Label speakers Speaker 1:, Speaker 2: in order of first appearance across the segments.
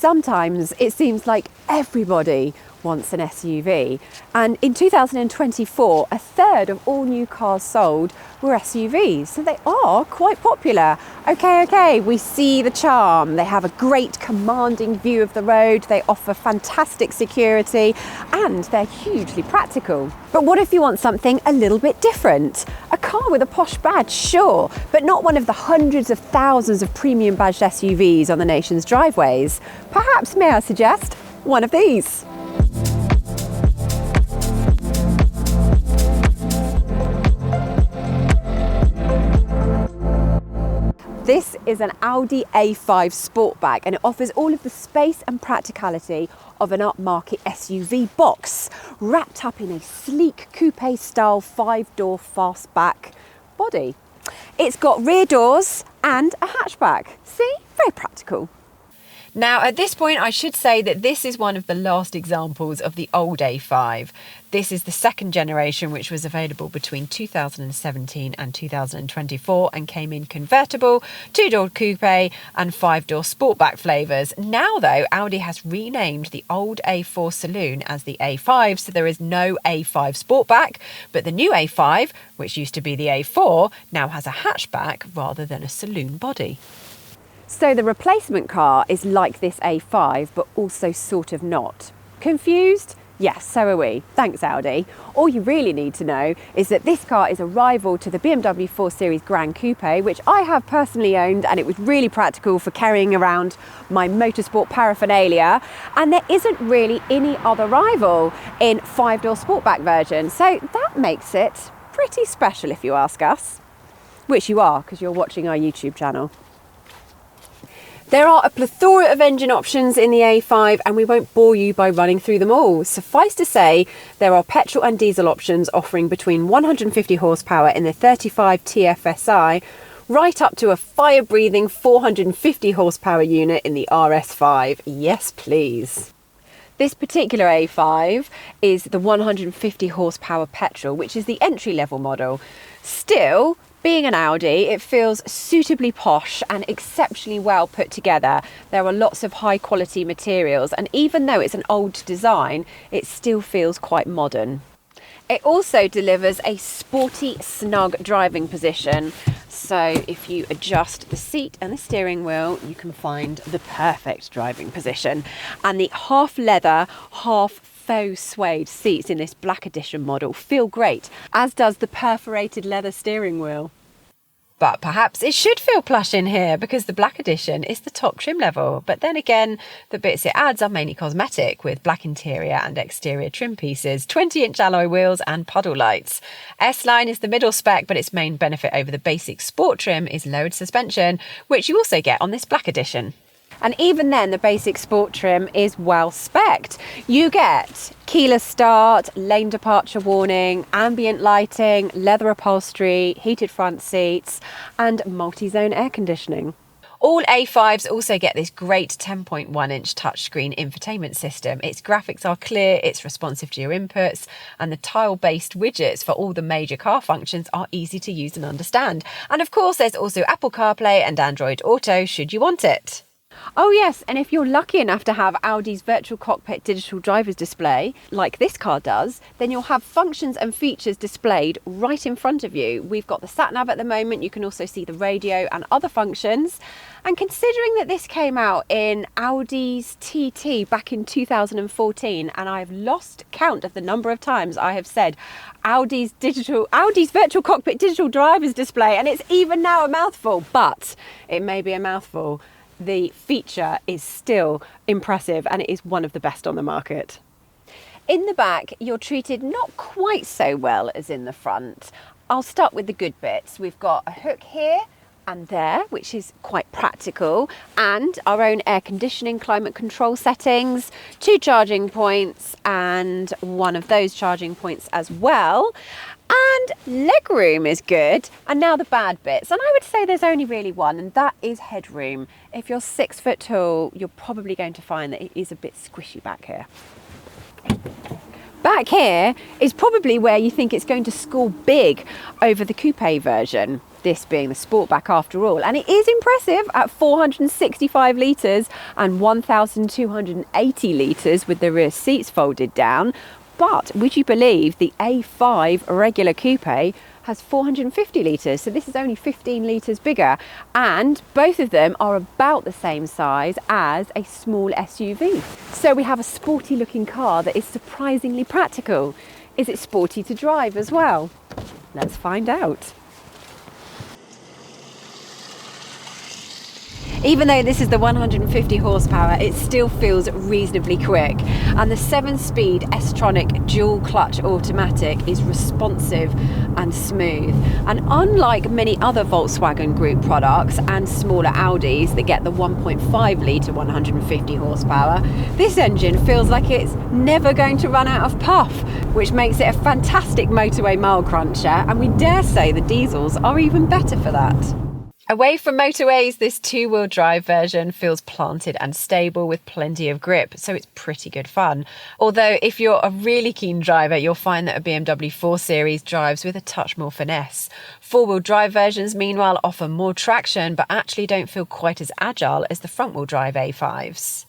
Speaker 1: Sometimes it seems like everybody wants an SUV, and in 2024 a third of all new cars sold were SUVs, so they are quite popular. Okay, we see the charm. They have a great commanding view of the road, they offer fantastic security, and they're hugely practical. But what if you want something a little bit different? A car with a posh badge, sure, but not one of the hundreds of thousands of premium badged SUVs on the nation's driveways. Perhaps, may I suggest, one of these. This is an Audi A5 Sportback, and it offers all of the space and practicality of an upmarket SUV box, wrapped up in a sleek coupe style 5-door fastback body. It's got rear doors and a hatchback. See, very practical. Now, at this point, I should say that this is one of the last examples of the old A5. This is the second generation, which was available between 2017 and 2024 and came in convertible, 2-door coupe and 5-door sportback flavours. Now, though, Audi has renamed the old A4 saloon as the A5, so there is no A5 Sportback, but the new A5, which used to be the A4, now has a hatchback rather than a saloon body. So the replacement car is like this A5, but also sort of not. Confused? Yes, so are we. Thanks, Audi. All you really need to know is that this car is a rival to the BMW 4 Series Gran Coupe, which I have personally owned, and it was really practical for carrying around my motorsport paraphernalia. And there isn't really any other rival in 5-door Sportback version. So that makes it pretty special, if you ask us. Which you are, because you're watching our YouTube channel. There are a plethora of engine options in the A5, and we won't bore you by running through them all. Suffice to say, there are petrol and diesel options offering between 150 horsepower in the 35 TFSI, right up to a fire-breathing 450 horsepower unit in the RS5. Yes, please. This particular A5 is the 150 horsepower petrol, which is the entry-level model. Still, being an Audi, it feels suitably posh and exceptionally well put together. There are lots of high quality materials, and even though it's an old design, it still feels quite modern. It also delivers a sporty, snug driving position. So if you adjust the seat and the steering wheel, you can find the perfect driving position. And the half leather, half faux suede seats in this black edition model feel great, as does the perforated leather steering wheel. But perhaps it should feel plush in here because the black edition is the top trim level. But then again, the bits it adds are mainly cosmetic, with black interior and exterior trim pieces, 20-inch alloy wheels and puddle lights. S-Line is the middle spec, but its main benefit over the basic sport trim is lowered suspension, which you also get on this black edition. And even then, the basic sport trim is well spec'd. You get keyless start, lane departure warning, ambient lighting, leather upholstery, heated front seats, and multi-zone air conditioning. All A5s also get this great 10.1-inch touchscreen infotainment system. Its graphics are clear, it's responsive to your inputs, and the tile-based widgets for all the major car functions are easy to use and understand. And of course, there's also Apple CarPlay and Android Auto should you want it. Oh yes, and if you're lucky enough to have Audi's virtual cockpit digital driver's display, like this car does, then you'll have functions and features displayed right in front of you. We've got the sat-nav at the moment, you can also see the radio and other functions. And considering that this came out in Audi's TT back in 2014, and I've lost count of the number of times I have said Audi's virtual cockpit digital driver's display, and it's even now a mouthful, but it may be a mouthful. The feature is still impressive, and it is one of the best on the market. In the back, you're treated not quite so well as in the front. I'll start with the good bits. We've got a hook here and there, which is quite practical, and our own air conditioning, climate control settings, 2 charging points, and one of those charging points as well. And legroom is good. And now the bad bits. And I would say there's only really one, and that is headroom. If you're 6 foot tall, you're probably going to find that it is a bit squishy back here. Back here is probably where you think it's going to score big over the coupe version. this being the Sportback after all. And it is impressive at 465 litres and 1,280 litres with the rear seats folded down. But would you believe the A5 regular coupe has 450 litres, so this is only 15 litres bigger, and both of them are about the same size as a small SUV. So we have a sporty looking car that is surprisingly practical. Is it sporty to drive as well? Let's find out. Even though this is the 150 horsepower, it still feels reasonably quick. And the 7-speed S-tronic dual clutch automatic is responsive and smooth. And unlike many other Volkswagen Group products and smaller Audis that get the 1.5 litre 150 horsepower, this engine feels like it's never going to run out of puff, which makes it a fantastic motorway mile cruncher. And we dare say the diesels are even better for that. Away from motorways, this two-wheel drive version feels planted and stable with plenty of grip, so it's pretty good fun. Although if you're a really keen driver, you'll find that a BMW 4 Series drives with a touch more finesse. Four-wheel drive versions, meanwhile, offer more traction, but actually don't feel quite as agile as the front-wheel drive A5s.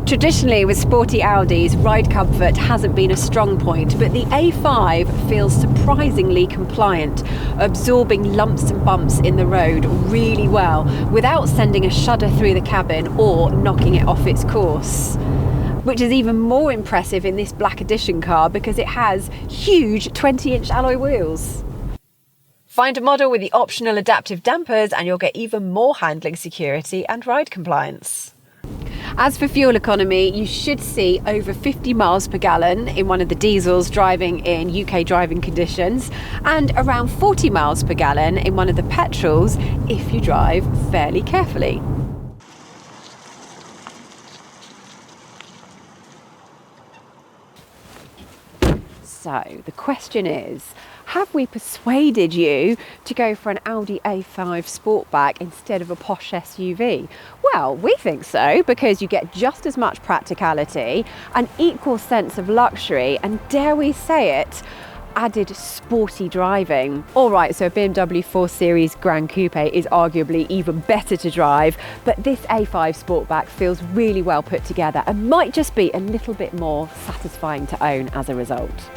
Speaker 1: Traditionally, with sporty Audis, ride comfort hasn't been a strong point, but the A5 feels surprisingly compliant, absorbing lumps and bumps in the road really well without sending a shudder through the cabin or knocking it off its course. Which is even more impressive in this Black Edition car because it has huge 20-inch alloy wheels. Find a model with the optional adaptive dampers and you'll get even more handling security and ride compliance. As for fuel economy, you should see over 50 miles per gallon in one of the diesels driving in UK driving conditions, and around 40 miles per gallon in one of the petrols if you drive fairly carefully. So the question is, have we persuaded you to go for an Audi A5 Sportback instead of a posh SUV? Well, we think so, because you get just as much practicality, an equal sense of luxury, and dare we say it, added sporty driving. All right, so a BMW 4 Series Grand Coupe is arguably even better to drive, but this A5 Sportback feels really well put together and might just be a little bit more satisfying to own as a result.